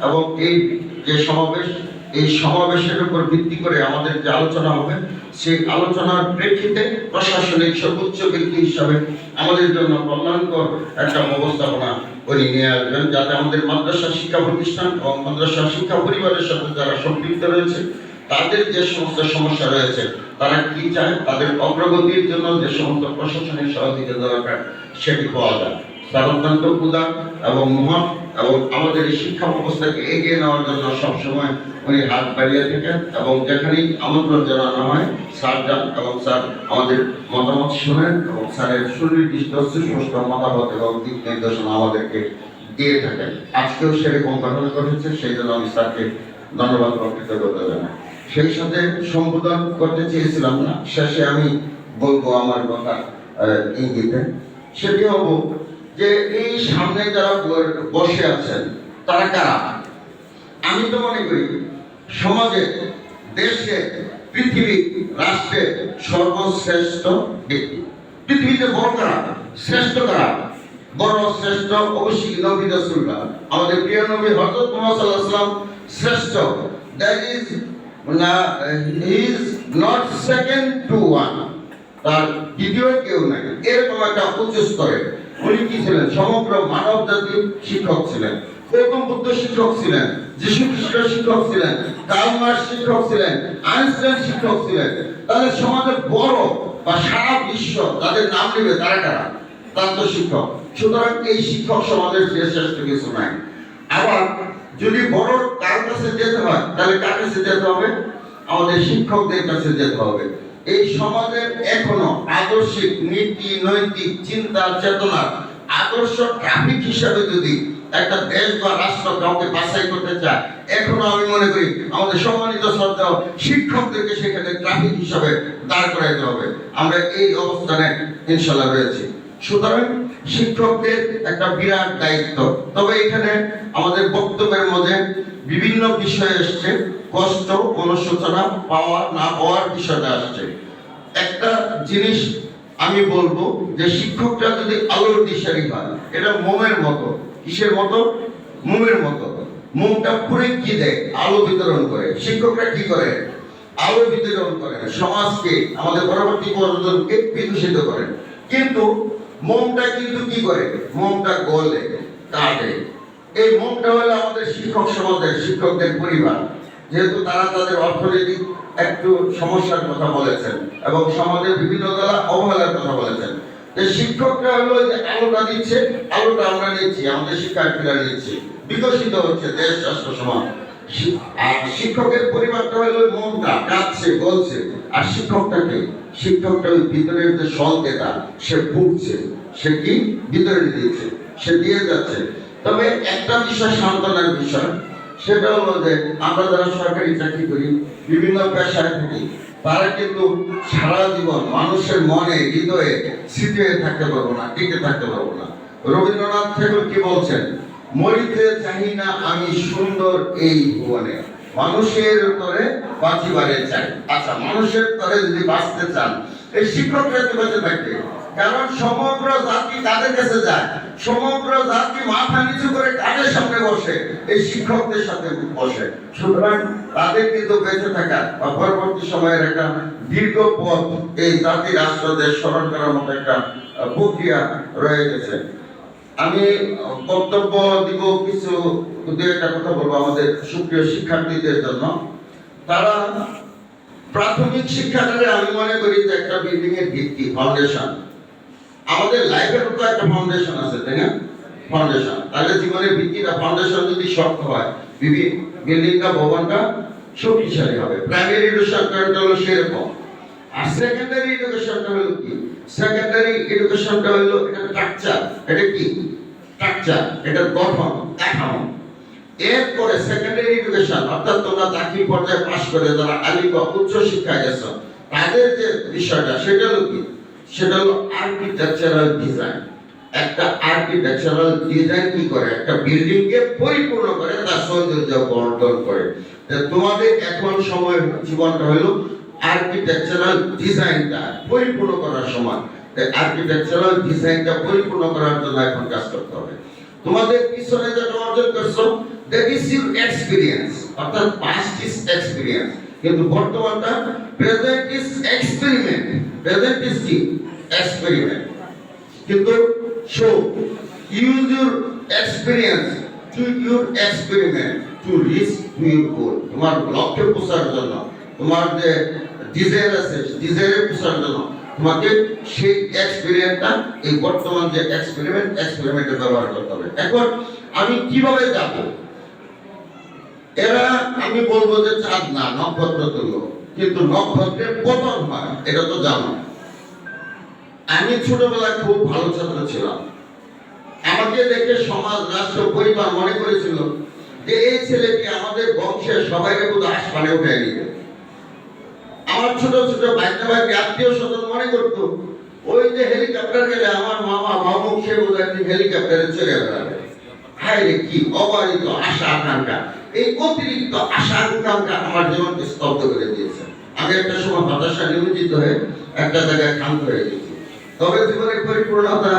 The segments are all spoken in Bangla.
এবং এই যে সমাবেশ, এই সমাবেশের উপর ভিত্তি করে আমাদের যে আলোচনা হবে, সেই আলোচনার প্রেক্ষিতে প্রশাসনিক সর্বোচ্চ ব্যক্তি হিসাবে আমাদের জন্য কল্যাণকর একটা ব্যবস্থাপনা উনি নিয়ে আসবেন, যাতে আমাদের মাদ্রাসা শিক্ষা প্রতিষ্ঠান এবং মাদ্রাসা শিক্ষা পরিবারের সাথে যারা সম্পৃক্ত রয়েছে তাদের যে সমস্ত সমস্যা রয়েছে, তারা কি চায়, তাদের অগ্রগতির জন্য যে সমস্ত প্রশাসনিক সহযোগিতা দরকার সেটি পাওয়া যায়। তার অত্যন্ত উদার এবং মহান এবং আমাদের এই শিক্ষা ব্যবস্থাকে এগিয়ে নেওয়ার জন্য সবসময় উনি হাত বাড়িয়ে থাকেন এবং যেখানেই আমন্ত্রণ জানানো হয় স্যার যান এবং স্যার আমাদের মতামত শোনেন এবং স্যারের সুনির্দিষ্ট সুস্পষ্ট মতামত এবং দিক নির্দেশনা আমাদেরকে দিয়ে থাকেন। আজকেও সেরকম ঘটনা ঘটেছে, সেই জন্য আমি স্যারকে ধন্যবাদ ও কৃতজ্ঞতা জানাই। সেই সাথে সম্বোধন করতে চেয়েছিলাম না, শেষে আমি বলবো আমার কথা ইঙ্গিতে, সেটি হবো যে এই সামনে যারা বসে আছেন তারা কারা। আমি তো মনে করি সমাজে, দেশে, পৃথিবী, রাষ্ট্রে সর্বশ্রেষ্ঠ ব্যক্তি। পৃথিবীতে বড় কারা, শ্রেষ্ঠ কারা, বড় শ্রেষ্ঠ অবশ্যই নবী রাসূলুল্লাহ, আমাদের প্রিয় নবী হযরত মুহাম্মদ সাল্লাল্লাহু আলাইহি ওয়াসাল্লাম শ্রেষ্ঠ। That is he is not second to one, তার দ্বিতীয় কেউ নাই, এরকম একটা উচ্চ স্তরে উনি কি ছিলেন, সমগ্র মানব জাতির শিক্ষক ছিলেন। গৌতম বুদ্ধ শিক্ষক ছিলেন, যিশু খ্রিস্ট শিক্ষক ছিলেন, কার্ল মার্কস শিক্ষক ছিলেন, আইনস্টাইন শিক্ষক ছিলেন। তাহলে সমাজের বড় বা সারা বিশ্ব তাদের নাম নেবে তারা কারা, তার তো শিক্ষক। সুতরাং এই শিক্ষক সমাজের শ্রেষ্ঠ কিছু নাই। আবার যদি বড় কার কাছে যেতে হয় তাহলে কার কাছে যেতে হবে, আমাদের শিক্ষকদের কাছে যেতে হবে। এই সমাজের এখনো আদর্শিক নীতি নৈতিক চিন্তা চেতনার আদর্শ ট্রাফিক হিসাবে যদি একটা দেশ বা রাষ্ট্র কাউকে বাছাই করতে চায়, এখনো আমি মনে করি আমাদের সম্মানিত শ্রদ্ধেয় শিক্ষকদেরকে সেখানে ট্রাফিক হিসাবে দাঁড় করাইতে হবে। আমরা এই অবস্থানে ইনশাআল্লাহ রয়েছি। সুতরাং শিক্ষকদের একটা বিরাট দায়িত্ব। তবে এখানে আমাদের বক্তব্যের মধ্যে বিভিন্ন বিষয় এসছে, কষ্ট, অনুশোচনা, পাওয়া না পাওয়ার বিষয়টা আসছে। একটা জিনিস আমি বলবো যে শিক্ষকরা যদি আলোর দিশারি হয়, এটা মোমের মতো। কিসের মতো? মোমের মতো। মোমটা পুরে কি দেয়? আলো বিতরণ করে। শিক্ষকরা কি করে? আলো বিতরণ করেন, সমাজকে, আমাদের পরবর্তী প্রজন্মকে বিকশিত করেন। কিন্তু মোমটা কিন্তু কি করে? মোমটা গলে, কাটে। এই মোমটা হলো আমাদের শিক্ষক সমাজের, শিক্ষকদের পরিবার। যেহেতু তারা তাদের অর্থনৈতিক একটু সমস্যার কথা বলেছেন এবং সমাজের বিভিন্ন দ্বারা অবহেলার কথা বলেছেন, যে শিক্ষকরা হলো যে আলোটা দিচ্ছে, আলোটা আমরা নিচ্ছি, আমাদের শিক্ষার্থীরা নিচ্ছে, বিকশিত হচ্ছে দেশ, রাষ্ট্র, সমাজ। আর শিক্ষকের পরিবারটা হলো মনটা কাঁদছে, বলছে। আর শিক্ষকটাকে, শিক্ষকটা ওই ভিতরের যে সংকেতা, সে ভুগছে, সে কি ভিতরে দিচ্ছে, সে দিয়ে যাচ্ছে। তবে একটা বিষয় সান্ত্বনার বিষয়, সেটা হলো যে আমরা যারা সরকারি চাকরি করি, বিভিন্ন পেশায় থাকি, তারা কিন্তু সারা জীবন মানুষের মনে, হৃদয়ে স্মৃতি হয়ে থাকতে পারবো না, টিকে থাকতে পারবো না। রবীন্দ্রনাথ ঠাকুর কি বলছেন? মরিতে চাহি না আমি সুন্দর এই ভুবনে, মানুষের তরে বাঁচিবারে চাই। আচ্ছা, মানুষের তরে যদি বাঁচতে চান, এই শিক্ষকরা তো বেঁচে থাকবে। কারণ সমগ্র জাতি কাদের কাছে যায়? সমগ্র জাতি মাথা নিচু করে কাদের সামনে বসে? এই শিক্ষকদের সাথে বসে। সুতরাং তাদের কিন্তু বেঁচে থাকা বা পরবর্তী সময়ের একটা দীর্ঘ পথ এই জাতি রাষ্ট্রদের স্মরণ করার মতো একটা প্রক্রিয়া রয়ে গেছে। আমি বক্তব্য দিব কিছু, দু একটা কথা বলবো আমাদের সুপ্রিয় শিক্ষার্থীদের জন্য। তারা প্রাথমিক শিক্ষাটারে আমি মনে করি যে একটা বিল্ডিং এর ভিত্তি, ফাউন্ডেশন। আমাদের লাইফের তো একটা ফাউন্ডেশন আছে, তাই না? ফাউন্ডেশন। তাহলে জীবনের ভিত্তিটা, ফাউন্ডেশন যদি শক্ত হয়, বিল্ডিংটা, ভবনটা শক্তিশালী হবে। প্রাইমারি এডুকেশনটা হলো সেরকম। আর সেকেন্ডারি এডুকেশনটা হলো কি? সেকেন্ডারি এডুকেশনটা হলো এটা স্ট্রাকচার। এটা কি? স্ট্রাকচার, এটা গঠন, কাঠামো। এরপরে সেকেন্ডারি এডুকেশন, অর্থাৎ তোমরা দাখিল পর্যায়ে পাস করে যারা আলিম বা উচ্চ শিক্ষায় গেছো, তাদের যে বিষয়টা, সেটা হলো কি? সেটা হলো আর্কিটেকচারাল ডিজাইন। একটা আর্কিটেকচারাল ডিজাইন কি করে? একটা বিল্ডিং কে পরিপূর্ণ করে, তার সৌন্দর্য বর্ধন করে। তোমাদের এখন সময়, জীবনটা হলো আর্কিটেকচারাল ডিজাইনটা পরিপূর্ণ করার সময়। আর্কিটেকচারাল ডিজাইনটা পরিপূর্ণ করার জন্য এখন কাজ করতে হবে। তোমাদের পিছনে যেটা অর্জন করছো, দ্যাট ইজ ইউর এক্সপিরিয়েন্স, অর্থাৎ পাস্ট ইজ এক্সপিরিয়েন্স, কিন্তু বর্তমানটা present is experiment. Present is কি? এক্সপেরিমেন্ট। কিন্তু so use your experience to your experiment to reach to your goal. তোমার লক্ষ্যে পৌঁছার জন্য, তোমার যে ডিজায়ার আছে ডিজায়ারে পৌঁছার জন্য তোমাকে সেই এক্সপেরিয়েন্সটা, এই বর্তমান যে এক্সপেরিমেন্টে ব্যবহার করতে হবে। এখন আমি কিভাবে যাব? এরা আমি বলবো যে চাঁদ না, নক্ষত্র তুল্য, কিন্তু নক্ষত্রের পতন হয়, এটা তো জানো। আমি ছোটবেলায় খুব ভালো ছাত্র ছিলাম। আমাকে দেখে সমাজ, রাষ্ট্র, পরিবার মনে করেছিল যে এই ছেলেটি আমাদের বংশের সবাইকে বোধহয় আসমানে উঠে নিবে। আমার ছোট ছোট ভাইকে আত্মীয় স্বজন মনে করতো ওই যে হেলিকপ্টার গেলে আমার মামা মামুক সে বোধ হয় হেলিকপ্টারে চলে বেড়াবে। হায় রে, কি অবারিত আশা আকাঙ্ক্ষা! এই অতিরিক্ত আশা আকাঙ্ক্ষা আমার জীবনকে স্তব্ধ করে দিয়েছে। আমি একটা সময় হতাশা নিয়োজিত হয়ে একটা জায়গায় ক্ষান্ত হয়ে গেছি। তবে জীবনের পরিপূর্ণতা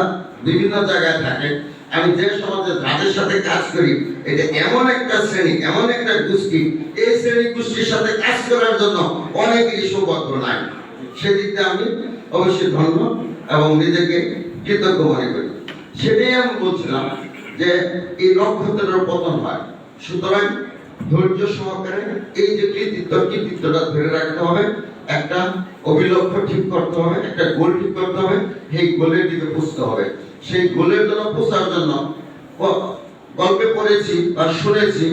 বিভিন্ন জায়গায় থাকে। আমি যে সমাজে যাদের সাথে কাজ করি, এটা এমন একটা শ্রেণী, এমন একটা গোষ্ঠী, এই শ্রেণী গোষ্ঠীর সাথে কাজ করার জন্য অনেকেরই সৌভাগ্য নাই। সেদিক দিয়ে আমি অবশ্যই ধন্য এবং নিজেকে কৃতজ্ঞ মনে করি। সেটাই আমি বলছিলাম যে এই নক্ষত্রের পতন হয়। সুতরাং ধৈর্য সহকারে এই যে কৃতিত্বটা ধরে রাখতে হবে। একটা অভিলক্ষ্য ঠিক করতে হবে, একটা গোল ঠিক করতে হবে, সেই গোলের দিকে পৌঁছতে হবে। সেই গোলের জন্য পৌঁছার জন্য গল্পে পড়েছি বা শুনেছি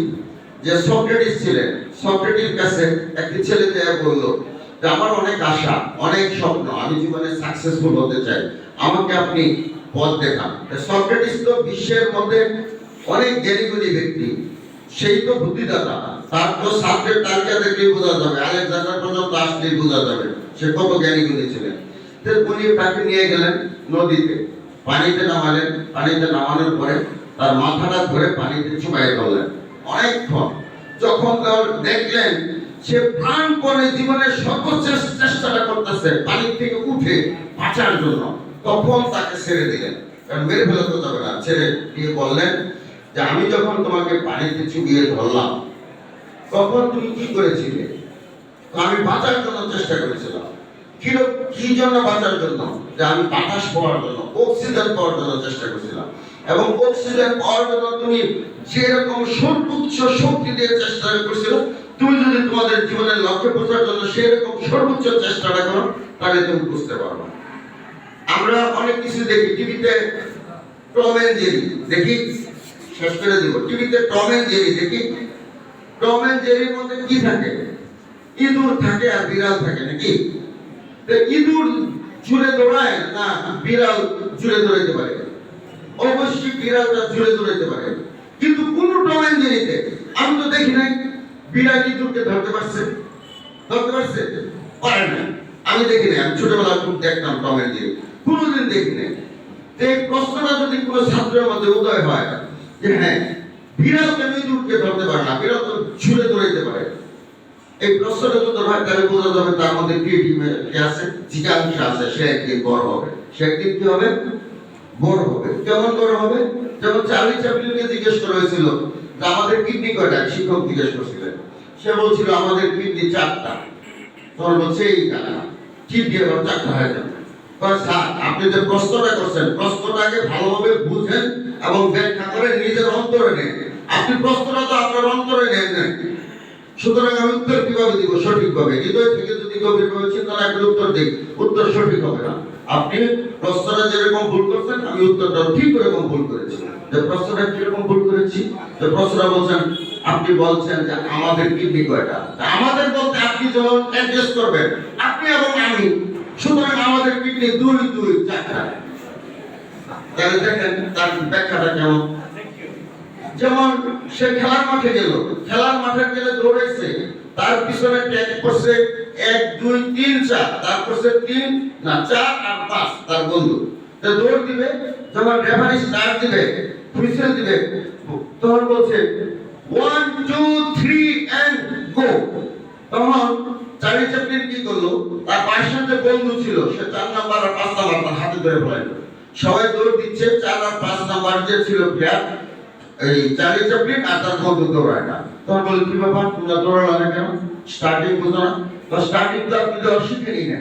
যে সক্রেটিস ছিলেন। সক্রেটিস কাছে একটি ছেলে বললো যে আমার অনেক আশা, অনেক স্বপ্ন, আমি জীবনে সাকসেসফুল হতে চাই, আমাকে আপনি পথ দেখান। সক্রেটিস তো বিশ্বের মধ্যে অনেক জ্ঞানীগুণী ব্যক্তি, সেই তো বুদ্ধিদাতা। তার তো ছাত্রের তালিকা দেখলেই বোঝা যাবে, আলেকজান্ডার পর্যন্ত আসলেই বোঝা যাবে সে কত জ্ঞানীগুণী ছিলেন। উনি তাকে নিয়ে গেলেন নদীতে, পানিতে নামালেন। পানিতে নামানোর পরে তার মাথাটা ধরে পানিতে চুবাই ধরলেন অনেকক্ষণ। যখন দেখলেন সে প্রাণপণে জীবনের সর্বোচ্চ চেষ্টাটা করতেছে পানি থেকে উঠে বাঁচার জন্য, তখন তাকে ছেড়ে দিলেন। কারণ মেরে ফেলা তো যাবে না, ছেড়ে দিয়ে বললেন যে আমি যখন তোমাকে পানিতে চুবিয়ে ধরলাম তখন তুমি কি করেছিলে? আমি বাঁচার জন্য চেষ্টা করেছিলাম। কি জন্য বাঁচার জন্য? যে আমি বাতাস পাওয়ার জন্য, অক্সিজেন পাওয়ার জন্য চেষ্টা করেছিলাম। এবং অক্সিজেন পাওয়ার জন্য তুমি যেরকম সর্বোচ্চ শক্তি দিয়ে চেষ্টা করেছিল, তুমি যদি তোমাদের জীবনের লক্ষ্যে পৌঁছার জন্য সেরকম সর্বোচ্চ চেষ্টাটা করো, তাহলে তুমি বুঝতে পারবে। আমরা অনেক কিছু দেখি টিভিতে, টম এন্ড জেরি দেখি, শেষ করে দিব। টিভিতে টম এন্ড জেরি দেখি। টম এন্ড জেরির মধ্যে কি থাকে? ইঁদুর থাকে আর বিড়াল থাকে, নাকি? ইঁদুর জুড়ে দৌড়ায় না বিড়াল জুড়ে দৌড়াইতে পারে? অবশ্যই বিড়ালটা জুড়ে দৌড়াইতে পারে। কিন্তু কোন টম এন্ড জেরিতে আমি তো দেখি নাই বিড়াল ইঁদুরকে ধরতে পারছে। পারে না। আমি দেখি নাই। আমি ছোটবেলায় খুব দেখতাম টম এন্ড জেরি, কোনোদিন দেখি নাই। এই প্রশ্নটা যদি কোনো ছাত্রের মধ্যে উদয় হয় যে হ্যাঁ, বিড়াল কেন ইঁদুরকে ধরতে পারে না, বিড়াল তো ছুঁড়ে দৌড়াইতে পারে, এই প্রশ্নটা যদি হয় তাহলে বোঝা যাবে তার মধ্যে ক্রিয়েটিভিটি আছে, জিজ্ঞাসা আছে। সে একদিন বড় হবে। সে একদিন কি হবে? বড় হবে। কেমন বড় হবে? যেমন চার্লি চ্যাপলিনকে জিজ্ঞেস করা হয়েছিল যে আমাদের কিডনি কয়টা? শিক্ষক জিজ্ঞেস করছিলেন। সে বলছিল আমাদের কিডনি 4টা। তখন বলছে এই কারণে কিডনি আবার 4টা হয়ে যাবে। স্যার, আপনি যে প্রশ্নটা করছেন, প্রশ্নটাকে ভালোভাবে বুঝেন এবং ব্যাখ্যা করে নিজের অন্তরে নেন। আপনি প্রশ্নটা তো আপনার অন্তরে নেন। সুতরাং আমি উত্তর কিভাবে দিব? সঠিকভাবে হৃদয় থেকে যদি গভীরভাবে চিন্তা না করে উত্তর দিই, উত্তর সঠিক হবে না। আপনি প্রশ্নটা যেরকম ভুল করছেন, আমি উত্তরটা ঠিক এরকম ভুল করেছি। যে প্রশ্নটা কিরকম ভুল করেছি? যে প্রশ্নটা বলছেন, আপনি বলছেন যে আমাদের কিডনি কয়টা? আমাদের বলতে আপনি যখন অ্যাড্রেস করবেন আপনি এবং আমি, সুতরাং আমাদের কিডনি 2, 2, 4টা। তাহলে দেখেন তার ব্যাখ্যাটা কেমন। যেমন সে খেলার মাঠে গেল, খেলার মাঠে গেলে দৌড়াইছে, তার পিছনে ট্যাগ করছে 1, 2, 3, 4, তারপর 3 না 4 আর 5 তার বন্ধু। তো দৌড় দিবে, যখন রেফারি স্টার্ট দিবে, হুইসেল দিবে, তখন বলছে 1, 2, 3 এন্ড গো। তখন চার্লি চ্যাপলিন কি করলো? তার পাশের যে বন্ধু ছিল সে 4 নাম্বার আর 5 নাম্বার তার হাতে ধরে ফেলাইল। সবাই দৌড় দিচ্ছে, 4 আর 5 নাম্বার যে ছিল প্লেয়ার, এই চার্লি চ্যাপলিন আর তার বন্ধু দৌড়ায় না। তখন বলে কি ব্যাপার, তোমরা দৌড়ালে না কেন? স্টার্টিং বুঝো না? তো স্টার্টিং তো আপনি তো শিখেনি না।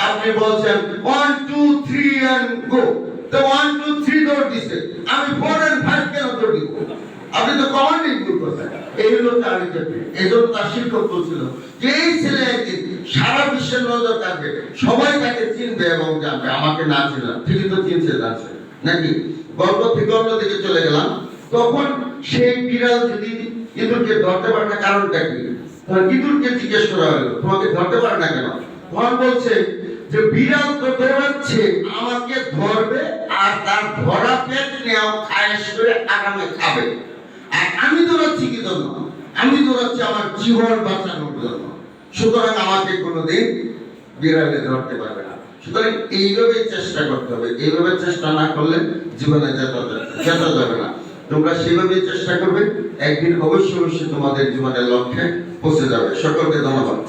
আপনি বলছেন 1 2 3 এন্ড গো, তো 1 2 3 দৌড় দিছে, আমি 4 এন্ড 5 কেন দৌড় দিব? আপনি তো কমান্ডিং ভুল করছেন। এই হলো চার্লি চ্যাপলিন। এই জন্য তার শিক্ষক বলছিল যে এই ছেলে একদিন সারা বিশ্বের নজর কাটবে, সবাই তাকে চিনবে এবং জানবে। আমাকে না চিনলাম, ঠিকই তো চিনছে জানছে নাকি? গল্প থেকে অন্যদিকে চলে গেলাম। তখন সেই বিড়াল যদি ইঁদুরকে ধরতে পারে না, কারণটা কি? তখন ইঁদুরকে জিজ্ঞেস করা হলো, তোমাকে ধরতে পারে না কেন? তখন বলছে যে বিড়াল তো দৌড়াচ্ছে, আমাকে ধরবে আর তার ধরা পেট নেওয়া খায়স করে আগামে খাবে। আর আমি দৌড়াচ্ছি কি জন্য? আমি দৌড়াচ্ছি আমার জীবন বাঁচানোর জন্য। সুতরাং আমাকে কোনোদিন বিড়ালে ধরতে পারবে না। সুতরাং এইভাবে চেষ্টা করতে হবে। এইভাবে চেষ্টা না করলে জীবনে যেতে যাবে না। তোমরা সেভাবে চেষ্টা করবে, একদিন অবশ্যই তোমাদের জীবনের লক্ষ্যে পৌঁছে যাবে। সকলকে ধন্যবাদ।